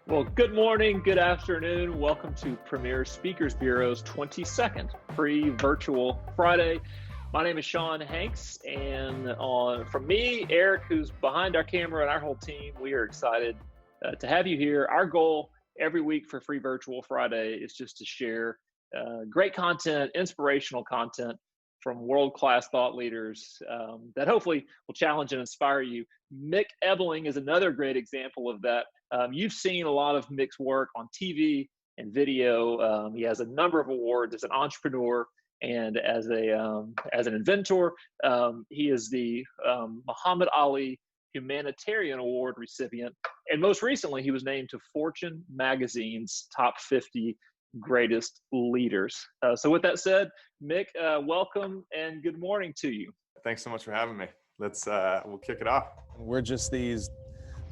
Well, good morning, good afternoon. Welcome to Premier Speakers Bureau's 22nd free virtual Friday. My name is Sean Hanks, and from me, Eric, who's behind our camera, and our whole team, we are excited to have you here. Our goal every week for Free Virtual Friday is just to share great content, inspirational content from world-class thought leaders that hopefully will challenge and inspire you. Mick Ebeling is another great example of that. You've seen a lot of Mick's work on TV and video. He has a number of awards as an entrepreneur and as an inventor. He is the Muhammad Ali Humanitarian Award recipient, and most recently, he was named to Fortune magazine's top 50 greatest leaders. So with that said, Mick, welcome and good morning to you. Thanks so much for having me. We'll kick it off. We're just these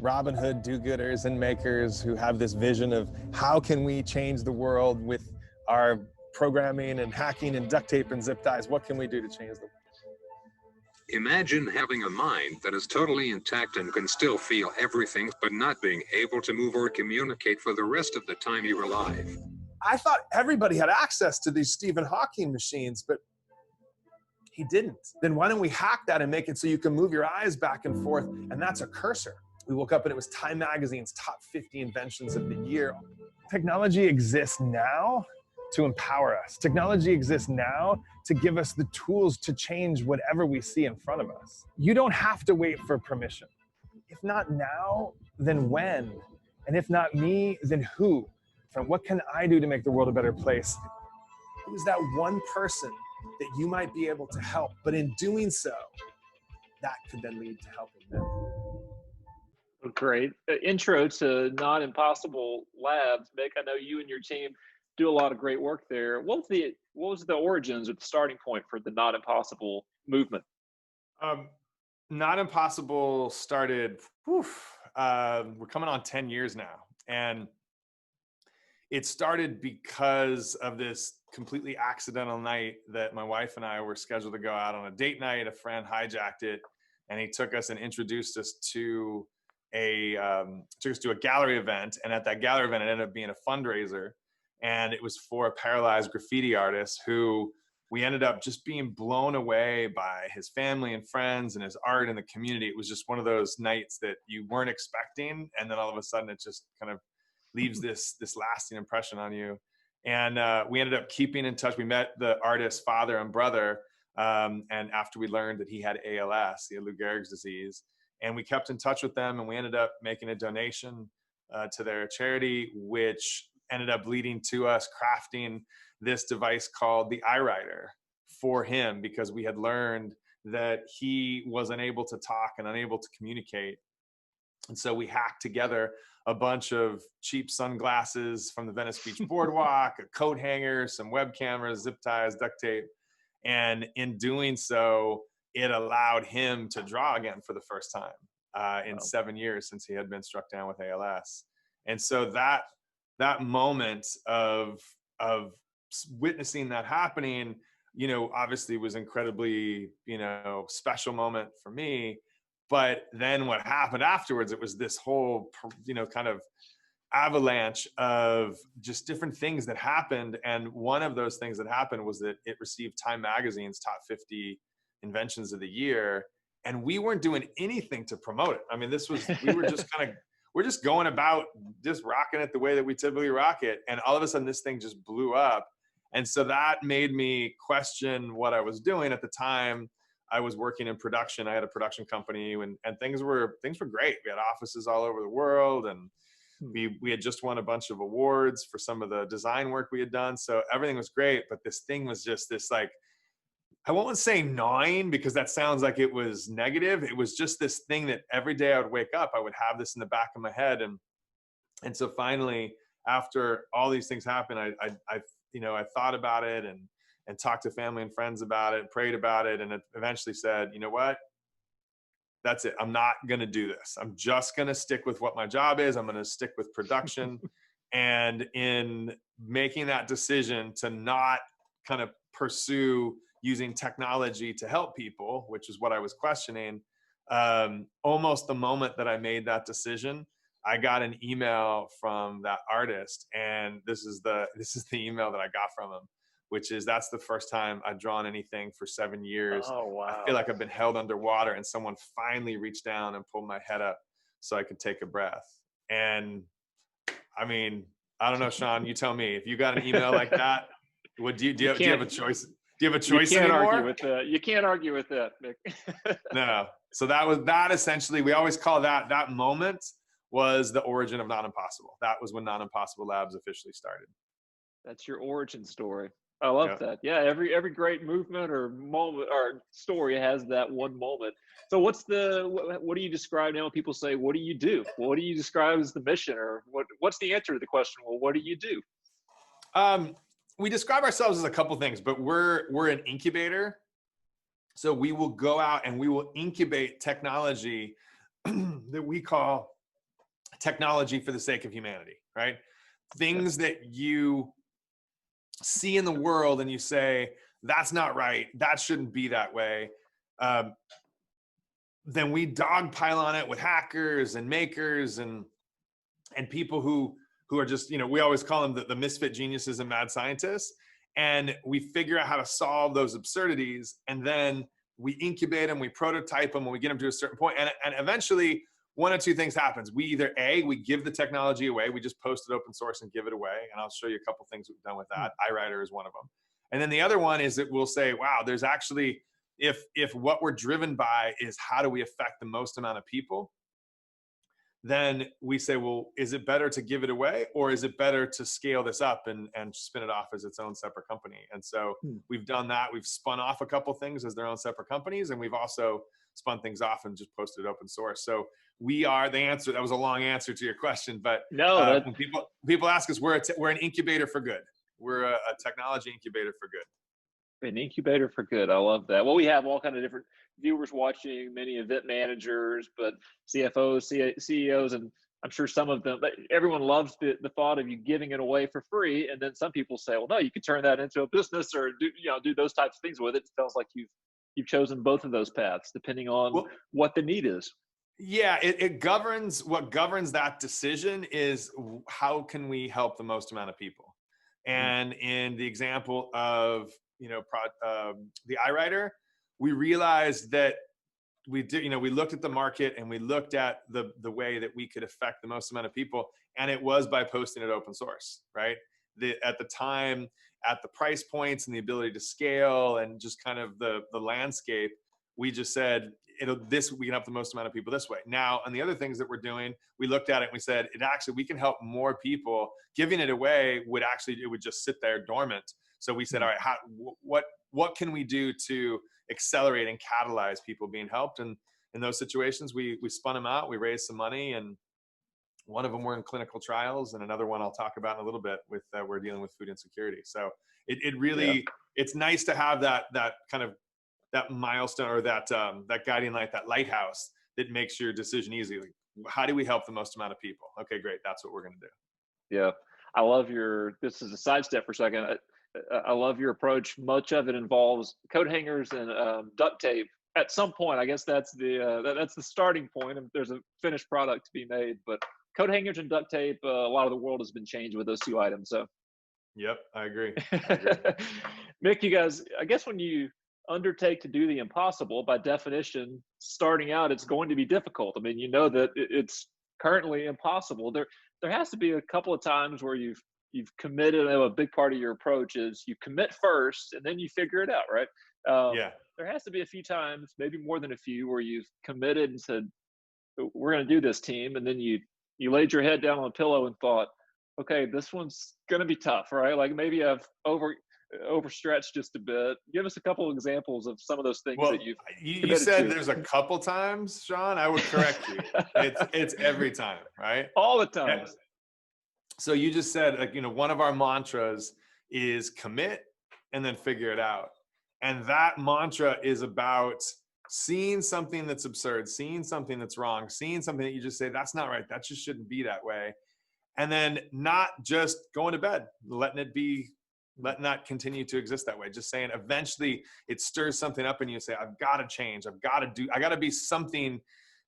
Robin Hood do-gooders and makers who have this vision of how can we change the world with our programming and hacking and duct tape and zip ties. What can we do to change the world? Imagine having a mind that is totally intact and can still feel everything, but not being able to move or communicate for the rest of the time you're alive. I thought everybody had access to these Stephen Hawking machines, but he didn't. Then why don't we hack that and make it so you can move your eyes back and forth, and that's a cursor. We woke up and it was Time Magazine's top 50 inventions of the year. Technology exists now to empower us. Technology exists now to give us the tools to change whatever we see in front of us. You don't have to wait for permission. If not now, then when? And if not me, then who? What can I do to make the world a better place? Who's that one person that you might be able to help? But in doing so, that could then lead to helping them. Great. Intro to Not Impossible Labs. Mick, I know you and your team do a lot of great work there. What was the origins or the starting point for the Not Impossible movement? Not Impossible started, we're coming on 10 years now. And it started because of this completely accidental night that my wife and I were scheduled to go out on a date night. A friend hijacked it, and he took us and introduced us to a gallery event. And at that gallery event, it ended up being a fundraiser, and it was for a paralyzed graffiti artist who we ended up just being blown away by his family and friends and his art and the community. It was just one of those nights that you weren't expecting, and then all of a sudden it just kind of leaves this lasting impression on you. And we ended up keeping in touch. We met the artist's father and brother, and after we learned that he had ALS, he had Lou Gehrig's disease, and we kept in touch with them, and we ended up making a donation to their charity, which ended up leading to us crafting this device called the iWriter for him, because we had learned that he was unable to talk and unable to communicate. And so we hacked together a bunch of cheap sunglasses from the Venice Beach Boardwalk, a coat hanger, some web cameras, zip ties, duct tape. And in doing so, it allowed him to draw again for the first time in 7 years since he had been struck down with ALS. And so that moment of witnessing that happening, obviously was incredibly, special moment for me. But then what happened afterwards, it was this whole, kind of avalanche of just different things that happened. And one of those things that happened was that it received Time Magazine's top 50 inventions of the year. And we weren't doing anything to promote it. I mean, we're just going about just rocking it the way that we typically rock it. And all of a sudden this thing just blew up. And so that made me question what I was doing at the time. I was working in production. I had a production company, and things were great. We had offices all over the world, and we had just won a bunch of awards for some of the design work we had done. So everything was great, but this thing was just this, like, I won't say gnawing because that sounds like it was negative. It was just this thing that every day I would wake up, I would have this in the back of my head. And so finally, after all these things happened, I thought about it and talked to family and friends about it, prayed about it, and it eventually said, you know what? That's it. I'm not going to do this. I'm just going to stick with what my job is. I'm going to stick with production. And in making that decision to not kind of pursue using technology to help people, which is what I was questioning, almost the moment that I made that decision, I got an email from that artist, and this is the email that I got from him, which is, that's the first time I've drawn anything for 7 years. Oh, wow. I feel like I've been held underwater, and someone finally reached down and pulled my head up so I could take a breath. And I mean, I don't know, Sean, you tell me, if you got an email like that, what do you have a choice? Do you have a choice you can't anymore? Argue with that. You can't argue with that, Mick. No. So that essentially, we always call that moment was the origin of Not Impossible. That was when Not Impossible Labs officially started. That's your origin story. I love that. Yeah, every great movement or moment or story has that one moment. So what do you describe now when people say, what do you do? What do you describe as the mission, or what's the answer to the question? Well, what do you do? We describe ourselves as a couple things, but we're an incubator. So we will go out and we will incubate technology that we call technology for the sake of humanity, right? Things that you see in the world and you say, that's not right, that shouldn't be that way. Then we dogpile on it with hackers and makers and people who are just, we always call them the misfit geniuses and mad scientists. And we figure out how to solve those absurdities. And then we incubate them, we prototype them, and we get them to a certain point. And eventually, one of two things happens. We either we give the technology away. We just post it open source and give it away. And I'll show you a couple things we've done with that. iWriter is one of them. And then the other one is that we'll say, wow, there's actually, if what we're driven by is how do we affect the most amount of people, then we say, well, is it better to give it away, or is it better to scale this up and spin it off as its own separate company? And so we've done that. We've spun off a couple things as their own separate companies, and we've also spun things off and just posted open source. So we are the answer. That was a long answer to your question, but no, when people ask us, we're an incubator for good. We're a technology incubator for good. An incubator for good. I love that. Well, we have all kind of different viewers watching, many event managers, but CFOs, CEOs, and I'm sure some of them, but everyone loves the thought of you giving it away for free. And then some people say, well, no, you could turn that into a business or do those types of things with it. It sounds like you've chosen both of those paths depending on what the need is. Yeah, it governs, what governs that decision is how can we help the most amount of people? And in the example of, the iWriter, we realized that we looked at the market and we looked at the way that we could affect the most amount of people. And it was by posting it open source, right? At the time, at the price points and the ability to scale and just kind of the landscape, we just said, we can help the most amount of people this way. Now, on the other things that we're doing, we looked at it and we said, we can help more people. Giving it away it would just sit there dormant. So we said, all right, what can we do to accelerate and catalyze people being helped? And in those situations, we spun them out, we raised some money, and one of them we're in clinical trials, and another one I'll talk about in a little bit with we're dealing with food insecurity. So it really, it's nice to have that kind of that milestone or that guiding light, that lighthouse that makes your decision easy. Like, how do we help the most amount of people? Okay, great. That's what we're going to do. Yeah. I love this is a sidestep for a second. I love your approach. Much of it involves coat hangers and duct tape. At some point, I guess that's the starting point. There's a finished product to be made, but coat hangers and duct tape, a lot of the world has been changed with those two items. So, yep, I agree. Mick, you guys, I guess when you undertake to do the impossible, by definition, starting out, it's going to be difficult. I mean, that it's currently impossible. There has to be a couple of times where you've committed. A big part of your approach is you commit first and then you figure it out, right? There has to be a few times, maybe more than a few, where you've committed and said, we're going to do this, team. And then you laid your head down on a pillow and thought, okay, this one's going to be tough, right? Like maybe I've overstretched just a bit. Give us a couple of examples of some of those things that you said there's a couple times, Sean. I would correct you. It's every time, right? All the times. Yeah. So you just said, one of our mantras is commit and then figure it out. And that mantra is about seeing something that's absurd, seeing something that's wrong, seeing something that you just say, that's not right, that just shouldn't be that way. And then not just going to bed, letting that continue to exist that way. Just saying, eventually it stirs something up in you, say, I've got to change. I got to be something.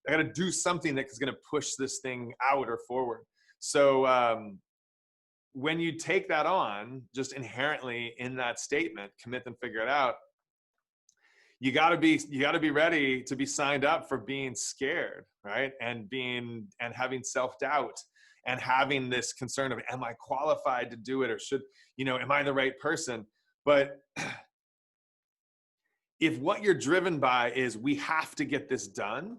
I got to do something that is going to push this thing out or forward. So when you take that on, just inherently in that statement, commit and figure it out, you got to be ready to be signed up for being scared, right? And having self-doubt and having this concern of, am I qualified to do it, or am I the right person? But if what you're driven by is, we have to get this done,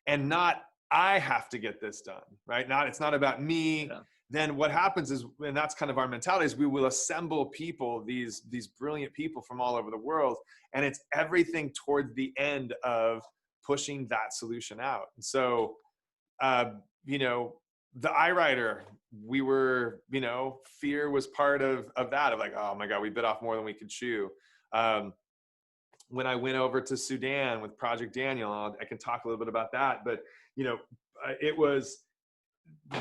and not, I have to get this done, right? It's not about me. Yeah. Then what happens is, and that's kind of our mentality, is we will assemble people, these brilliant people from all over the world, and it's everything toward the end of pushing that solution out. And so, the I writer, we were, fear was part of that, of like, oh my God, we bit off more than we could chew. When I went over to Sudan with Project Daniel, I can talk a little bit about that, but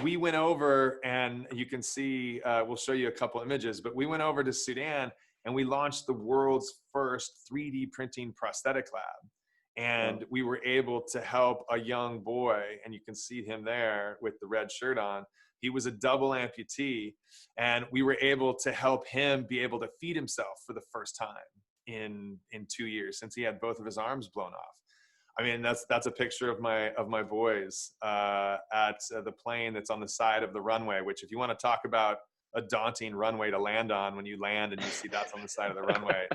we went over, and you can see, we'll show you a couple images, but we went over to Sudan and we launched the world's first 3D printing prosthetic lab. And we were able to help a young boy, and you can see him there with the red shirt on. He was a double amputee, and we were able to help him be able to feed himself for the first time in 2 years, since he had both of his arms blown off. I mean, that's a picture of my boys at the plane that's on the side of the runway, which, if you want to talk about a daunting runway to land on, when you land and you see that's on the side of the runway.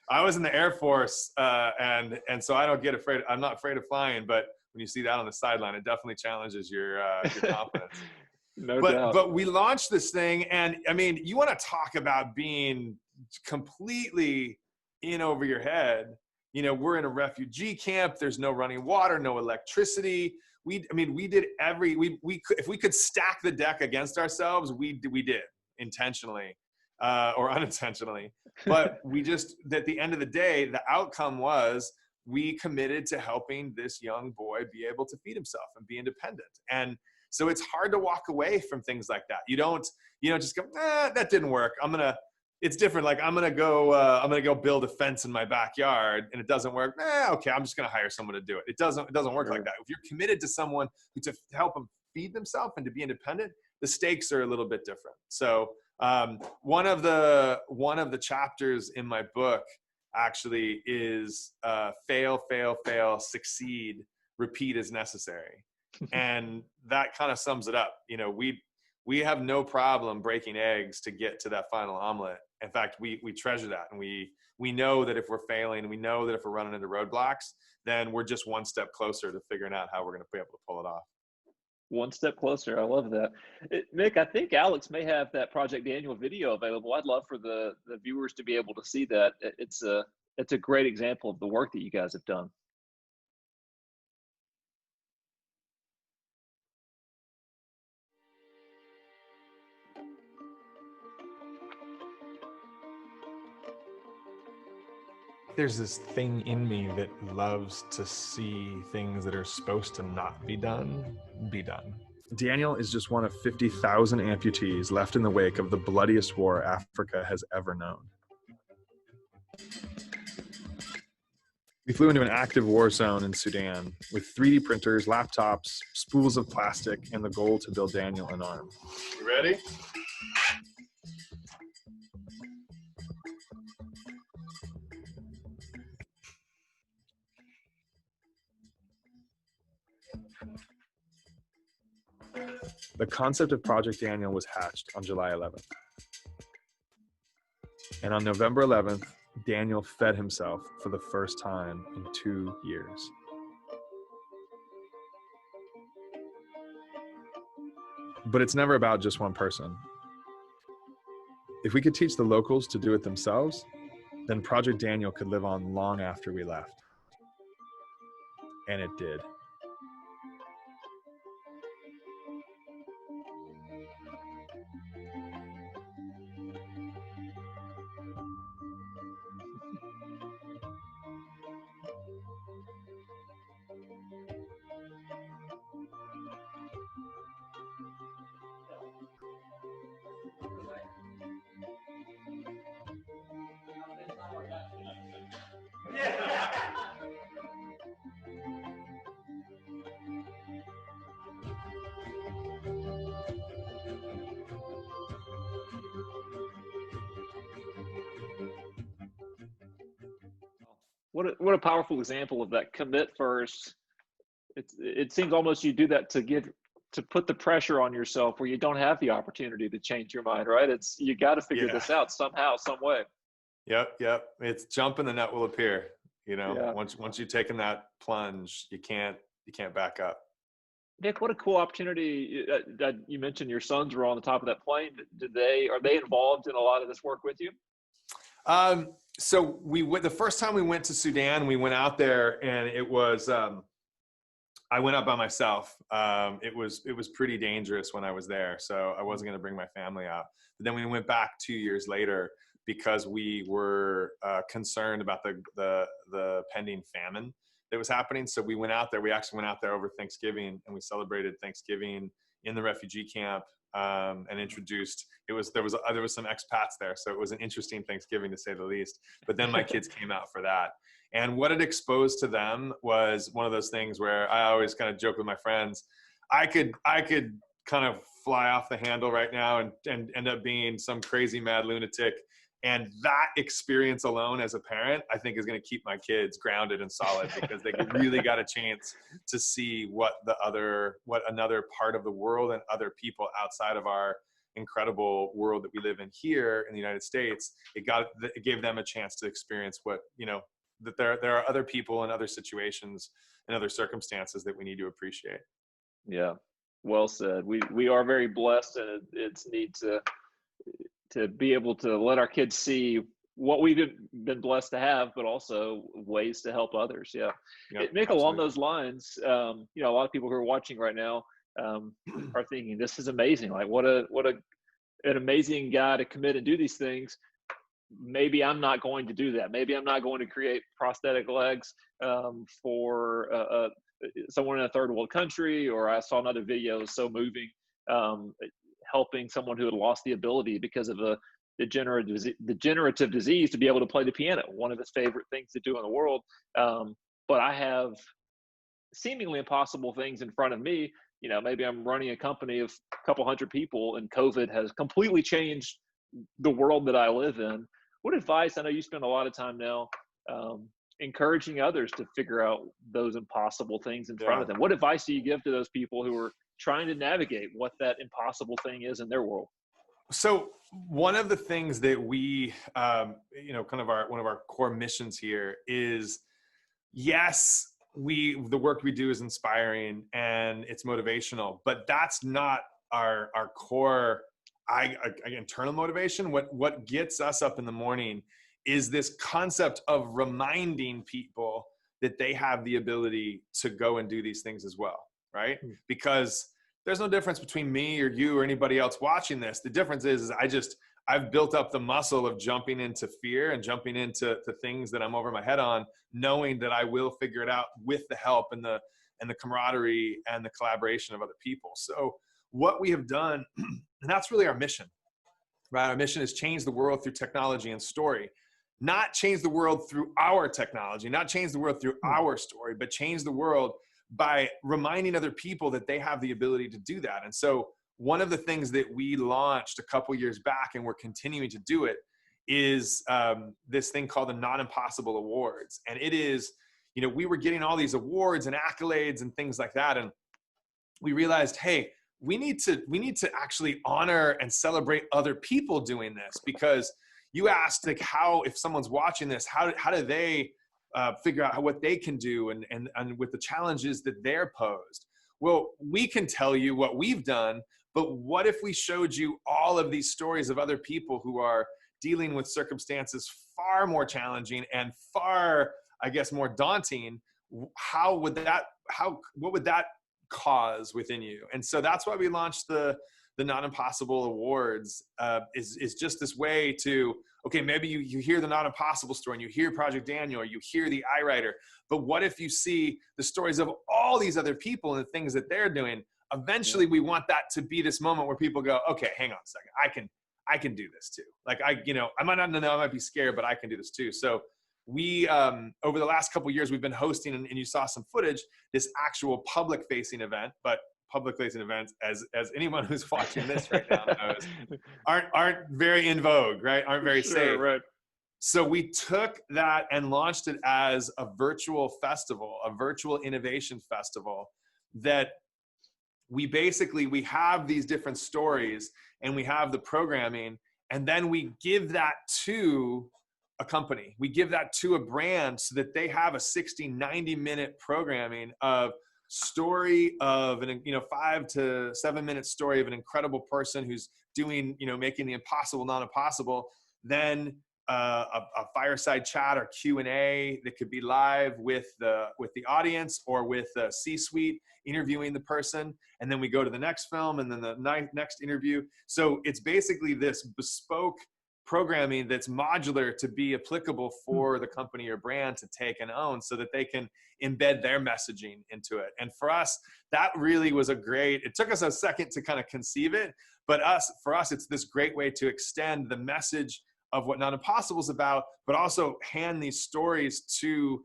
I was in the Air Force, and so I don't get afraid. I'm not afraid of flying, but when you see that on the sideline, it definitely challenges your confidence. No doubt. But we launched this thing, and I mean, you want to talk about being completely in over your head. We're in a refugee camp. There's no running water, no electricity. We did if we could stack the deck against ourselves, we did, intentionally or unintentionally. But at the end of the day, the outcome was, we committed to helping this young boy be able to feed himself and be independent. And so it's hard to walk away from things like that. You don't, just go, that didn't work. It's different. Like, I'm gonna go build a fence in my backyard, and it doesn't work. Okay, I'm just gonna hire someone to do it. It doesn't work like that. If you're committed to someone to help them feed themselves and to be independent, the stakes are a little bit different. So one of the chapters in my book actually is fail, fail, fail, succeed, repeat as necessary. And that kind of sums it up. We have no problem breaking eggs to get to that final omelet. In fact, we treasure that. And we know that if we're failing, and we know that if we're running into roadblocks, then we're just one step closer to figuring out how we're going to be able to pull it off. One step closer. I love that. Mick, I think Alex may have that Project Daniel video available. I'd love for the viewers to be able to see that. It's a great example of the work that you guys have done. There's this thing in me that loves to see things that are supposed to not be done, be done. Daniel is just one of 50,000 amputees left in the wake of the bloodiest war Africa has ever known. We flew into an active war zone in Sudan with 3D printers, laptops, spools of plastic, and the goal to build Daniel an arm. You ready? The concept of Project Daniel was hatched on July 11th. And on November 11th, Daniel fed himself for the first time in 2 years. But it's never about just one person. If we could teach the locals to do it themselves, then Project Daniel could live on long after we left. And it did. What a powerful example of that. Commit first. It seems almost you do that to put the pressure on yourself where you don't have the opportunity to change your mind, right? You got to figure this out somehow, some way. Yep. It's jump and the net will appear. Yeah. Once you've taken that plunge, you can't back up. Nick, what a cool opportunity that you mentioned. Your sons were on the top of that plane. Are they involved in a lot of this work with you? So the first time we went to Sudan, we went out there, and it was I went out by myself. It was pretty dangerous when I was there, so I wasn't going to bring my family out. But then we went back 2 years later because we were concerned about the pending famine that was happening. So we went out there. We actually went out there over Thanksgiving, and we celebrated Thanksgiving in the refugee camp, and introduced. There was some expats there, so it was an interesting Thanksgiving to say the least. But then my kids came out for that, and what it exposed to them was one of those things where I always kind of joke with my friends, I could kind of fly off the handle right now and end up being some crazy mad lunatic. And that experience alone as a parent, I think, is going to keep my kids grounded and solid, because they really got a chance to see what another part of the world and other people outside of our incredible world that we live in here in the United States. It gave them a chance to experience that there are other people and other situations and other circumstances that we need to appreciate. Yeah, well said. We are very blessed, and it's neat to be able to let our kids see what we've been blessed to have, but also ways to help others. Yeah. Yep, Nick, along those lines, a lot of people who are watching right now are thinking, this is amazing. Like an amazing guy to commit and do these things. Maybe I'm not going to do that. Maybe I'm not going to create prosthetic legs for someone in a third world country, or I saw another video so moving, helping someone who had lost the ability because of a degenerative disease to be able to play the piano, one of his favorite things to do in the world. But I have seemingly impossible things in front of me. Maybe I'm running a company of a couple hundred people, and COVID has completely changed the world that I live in. What advice, I know you spend a lot of time now encouraging others to figure out those impossible things in front of them. What advice do you give to those people who are trying to navigate what that impossible thing is in their world? So one of the things that we, one of our core missions here is, yes, the work we do is inspiring and it's motivational, but that's not our core internal motivation. What gets us up in the morning is this concept of reminding people that they have the ability to go and do these things as well, right? Because there's no difference between me or you or anybody else watching this. The difference is I've built up the muscle of jumping into fear and jumping into things that I'm over my head on, knowing that I will figure it out with the help and the camaraderie and the collaboration of other people. So what we have done, and that's really our mission, right? Our mission is change the world through technology and story. Not change the world through our technology, not change the world through our story, but change the world by reminding other people that they have the ability to do that. And so one of the things that we launched a couple years back, and we're continuing to do it, is this thing called the Not Impossible Awards. And it is, we were getting all these awards and accolades and things like that. And we realized, hey, we need to actually honor and celebrate other people doing this, because you asked, like, if someone's watching this, how do they figure out what they can do and with the challenges that they're posed? Well, we can tell you what we've done, but what if we showed you all of these stories of other people who are dealing with circumstances far more challenging and far, I guess, more daunting? What would that cause within you? And so that's why we launched the Not Impossible Awards, is just this way to, okay, maybe you hear the Not Impossible story and you hear Project Daniel, or you hear the iWriter, but what if you see the stories of all these other people and the things that they're doing? Eventually we want that to be this moment where people go, okay, hang on a second, I can do this too. Like I might not know, I might be scared, but I can do this too. So we, over the last couple of years, we've been hosting, and you saw some footage, this actual public facing event, but public facing events, as anyone who's watching this right now knows, aren't very in vogue, right? Aren't very safe. Right. So we took that and launched it as a virtual festival, a virtual innovation festival that we have these different stories and we have the programming, and then we give that to a company. We give that to a brand so that they have a 60, 90-minute programming of story of an, 5 to 7 minute story of an incredible person who's doing, making the impossible non-impossible. Then a fireside chat or Q&A that could be live with the audience or with the C-suite interviewing the person. And then we go to the next film and then the next interview. So it's basically this bespoke programming that's modular to be applicable for the company or brand to take and own so that they can embed their messaging into it. And for us, that really was it took us a second to kind of conceive it, but for us, it's this great way to extend the message of what Not Impossible is about, but also hand these stories to,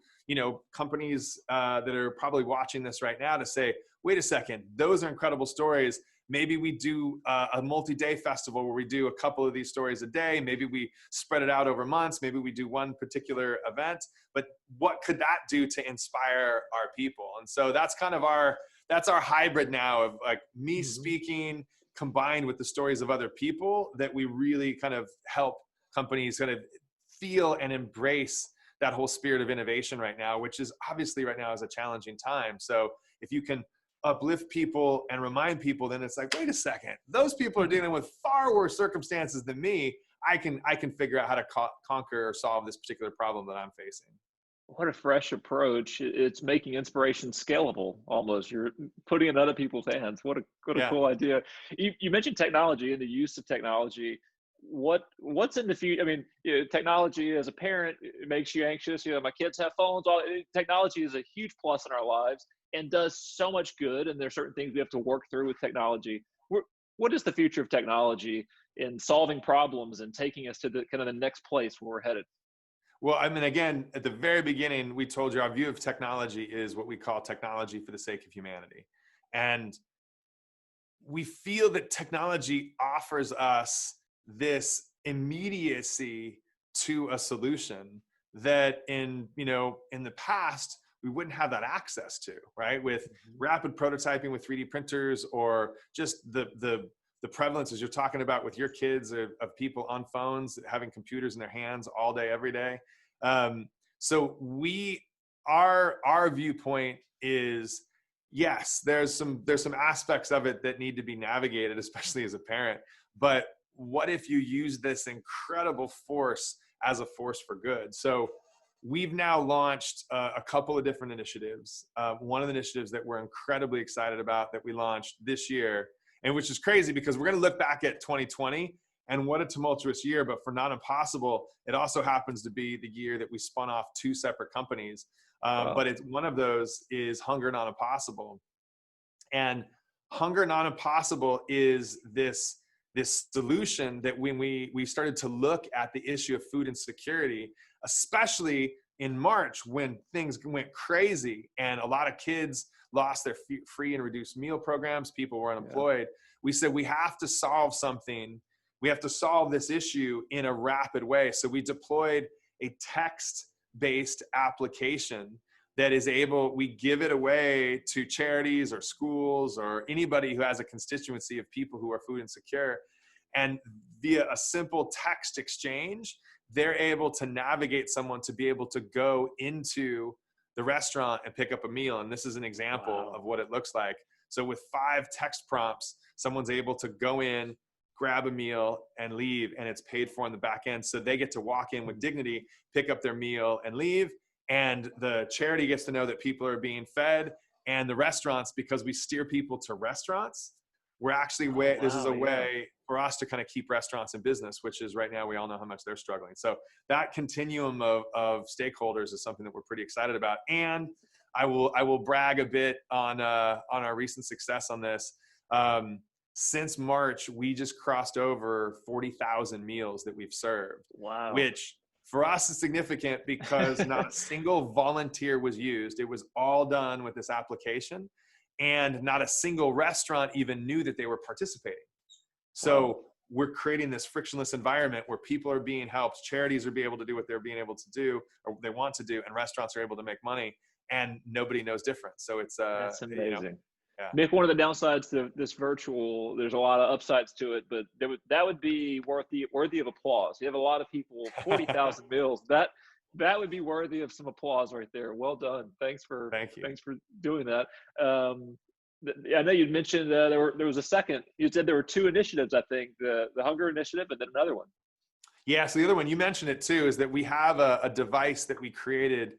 companies that are probably watching this right now to say, wait a second, those are incredible stories. Maybe we do a multi-day festival where we do a couple of these stories a day. Maybe we spread it out over months. Maybe we do one particular event, but what could that do to inspire our people? And so that's kind of our hybrid now of like me speaking combined with the stories of other people that we really kind of help companies kind of feel and embrace that whole spirit of innovation right now, which is obviously right now is a challenging time. So if you can uplift people and remind people, then it's like, wait a second, those people are dealing with far worse circumstances than me. I can figure out how to conquer or solve this particular problem that I'm facing. What a fresh approach. It's making inspiration scalable almost. You're putting it in other people's hands. What a cool idea. You mentioned technology and the use of technology. What's in the future? I mean, technology as a parent, it makes you anxious. My kids have phones. Technology is a huge plus in our lives and does so much good. And there's certain things we have to work through with technology. What is the future of technology in solving problems and taking us to the kind of the next place where we're headed? Well, I mean, again, at the very beginning, we told you our view of technology is what we call technology for the sake of humanity. And we feel that technology offers us this immediacy to a solution that in the past, we wouldn't have that access to, right? With rapid prototyping with 3D printers, or just the prevalence, as you're talking about with your kids, of people on phones, having computers in their hands all day, every day. So our viewpoint is, yes, there's some aspects of it that need to be navigated, especially as a parent. But what if you use this incredible force as a force for good? So we've now launched a couple of different initiatives. One of the initiatives that we're incredibly excited about that we launched this year, and which is crazy because we're going to look back at 2020 and what a tumultuous year, but for Not Impossible, it also happens to be the year that we spun off 2 separate companies. Wow. But one of those is Hunger Not Impossible. And Hunger Not Impossible is this solution that when we started to look at the issue of food insecurity, especially in March when things went crazy and a lot of kids lost their free and reduced meal programs, people were unemployed. We said, we have to solve something. We have to solve this issue in a rapid way. So we deployed a text-based application that is we give it away to charities or schools or anybody who has a constituency of people who are food insecure. And via a simple text exchange, they're able to navigate someone to be able to go into the restaurant and pick up a meal. And this is an example of what it looks like. So with 5 text prompts, someone's able to go in, grab a meal and leave, and it's paid for on the back end. So they get to walk in with dignity, pick up their meal and leave. And the charity gets to know that people are being fed, and the restaurants, because we steer people to restaurants, we're actually this is a way for us to kind of keep restaurants in business, which is right now, we all know how much they're struggling. So that continuum of stakeholders is something that we're pretty excited about. And I will brag a bit on our recent success on this. Since March, we just crossed over 40,000 meals that we've served. Wow. Which for us is significant because not a single volunteer was used. It was all done with this application, and not a single restaurant even knew that they were participating. So we're creating this frictionless environment where people are being helped, charities are being able to do what they're being able to do or they want to do, and restaurants are able to make money, and nobody knows different. So it's That's amazing. you know, yeah. Mick, one of the downsides to this virtual, there's a lot of upsides to it, but that would be worthy of applause. You have a lot of people, 40,000 meals. That would be worthy of some applause right there. Well done. Thank you. Thanks for doing that. I know you'd mentioned there was a second. You said there were two initiatives. I think the Hunger Initiative and then another one. Yeah. So the other one, you mentioned it too, is that we have a device that we created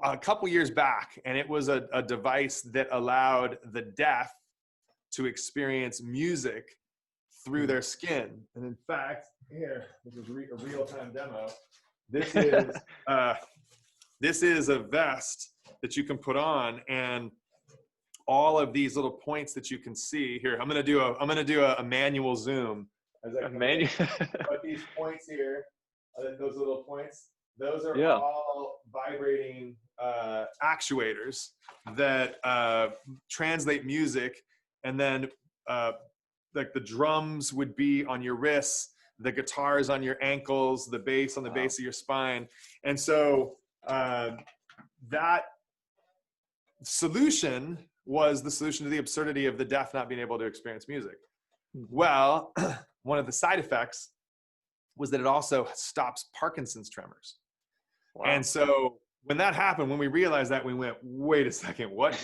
a couple years back, and it was a device that allowed the deaf to experience music through their skin. And in fact, here, this is a real-time demo. This is a vest that you can put on, and all of these little points that you can see here. I'm gonna do a manual zoom. But these points here, those little points, those are all vibrating actuators that translate music, and then like the drums would be on your wrists, the guitars on your ankles, the bass on the base of your spine. And so that solution was the solution to the absurdity of the deaf not being able to experience music. Well, one of the side effects was that it also stops Parkinson's tremors. Wow. And so when that happened, when we realized that, we went, wait a second, what?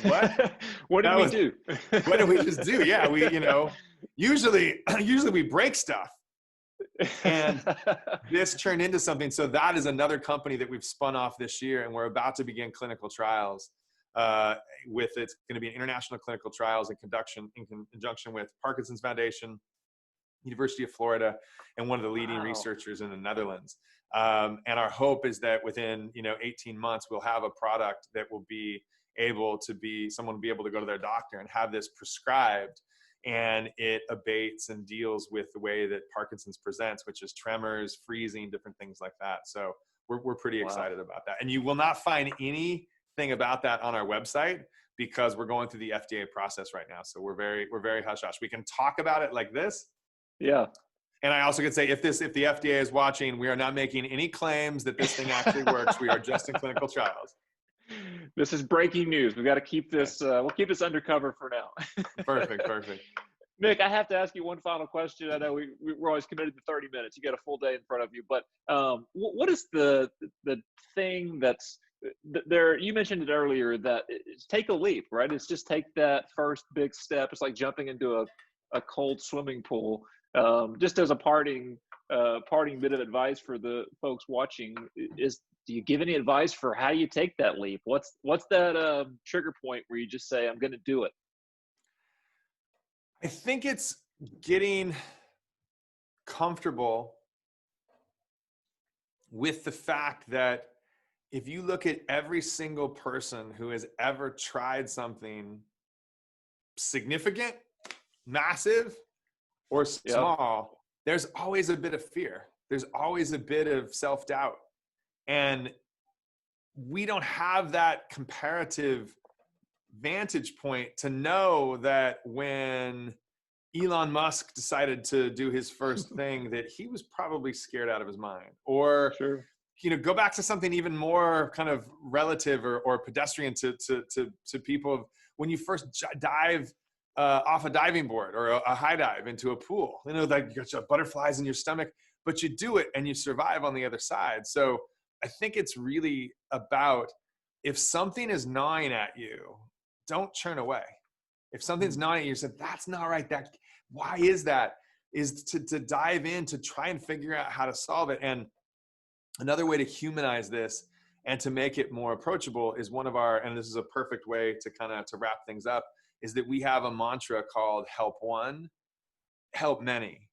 What did we do? What did we just do? Yeah, we, usually we break stuff. And this turned into something. So that is another company that we've spun off this year, and we're about to begin clinical trials with it's going to be an international clinical trials in conjunction with Parkinson's Foundation, University of Florida, and one of the leading researchers in the Netherlands. And our hope is that within 18 months, we'll have a product that will be able to someone will be able to go to their doctor and have this prescribed, and it abates and deals with the way that Parkinson's presents, which is tremors, freezing, different things like that. So we're pretty excited about that. And you will not find anything about that on our website because we're going through the FDA process right now. So we're very hush hush. We can talk about it like this. Yeah. And I also could say, if the FDA is watching, we are not making any claims that this thing actually works. We are just in clinical trials. This is breaking news. We've got to keep this, we'll keep this undercover for now. Perfect. Mick, I have to ask you one final question. I know we're always committed to 30 minutes. You got a full day in front of you, but what is the thing that's there? You mentioned it earlier that it's take a leap, right? It's just take that first big step. It's like jumping into a cold swimming pool. Just as a parting bit of advice for the folks watching do you give any advice for how you take that leap? What's that trigger point where you just say, I'm going to do it? I think it's getting comfortable with the fact that if you look at every single person who has ever tried something significant, massive, or small, there's always a bit of fear. There's always a bit of self-doubt. And we don't have that comparative vantage point to know that when Elon Musk decided to do his first thing, that he was probably scared out of his mind. Or, go back to something even more kind of relative or pedestrian to people. When you first dive off a diving board or a high dive into a pool, like you got your butterflies in your stomach, but you do it and you survive on the other side. So I think it's really about, if something is gnawing at you, don't turn away. If something's gnawing at you, say, that's not right. Why is that? Is to dive in, to try and figure out how to solve it. And another way to humanize this and to make it more approachable is and this is a perfect way to wrap things up, is that we have a mantra called help one, help many.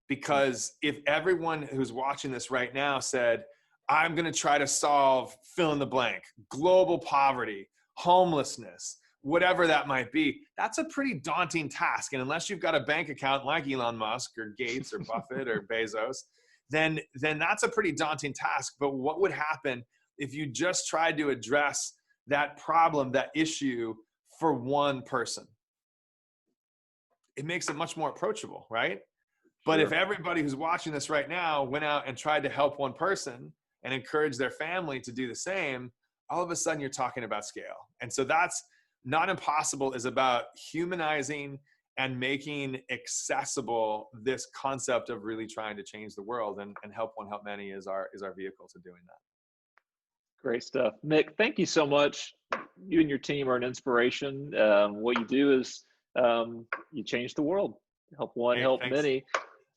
Because if everyone who's watching this right now said, I'm going to try to solve fill in the blank, global poverty, homelessness, whatever that might be, that's a pretty daunting task. And unless you've got a bank account like Elon Musk or Gates or Buffett or Bezos, then that's a pretty daunting task. But what would happen if you just tried to address that problem, that issue, for one person? it makes it much more approachable, right? But Sure. if everybody who's watching this right now went out and tried to help one person and encourage their family to do the same, all of a sudden you're talking about scale. And so that's Not Impossible is about humanizing and making accessible this concept of really trying to change the world, and Help One, Help Many is our vehicle to doing that. Great stuff. Mick, thank you so much. You and your team are an inspiration. What you do is you change the world. Help one, Hey, help thanks. many.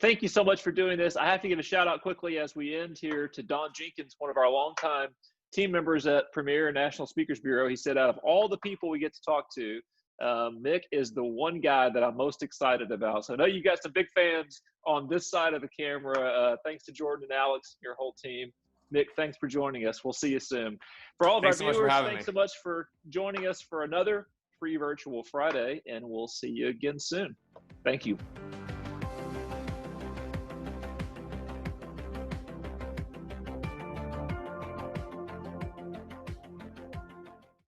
Thank you so much for doing this. I have to give a shout out quickly as we end here to Don Jenkins, one of our longtime team members at Premier National Speakers Bureau. He said, out of all the people we get to talk to, Mick is the one guy that I'm most excited about. So I know you got some big fans on this side of the camera. Thanks to Jordan and Alex, your whole team. Mick, thanks for joining us. We'll see you soon. For all of Thanks our so much for viewers, having thanks me. so much for joining us for another free virtual Friday, and we'll see you again soon. Thank you.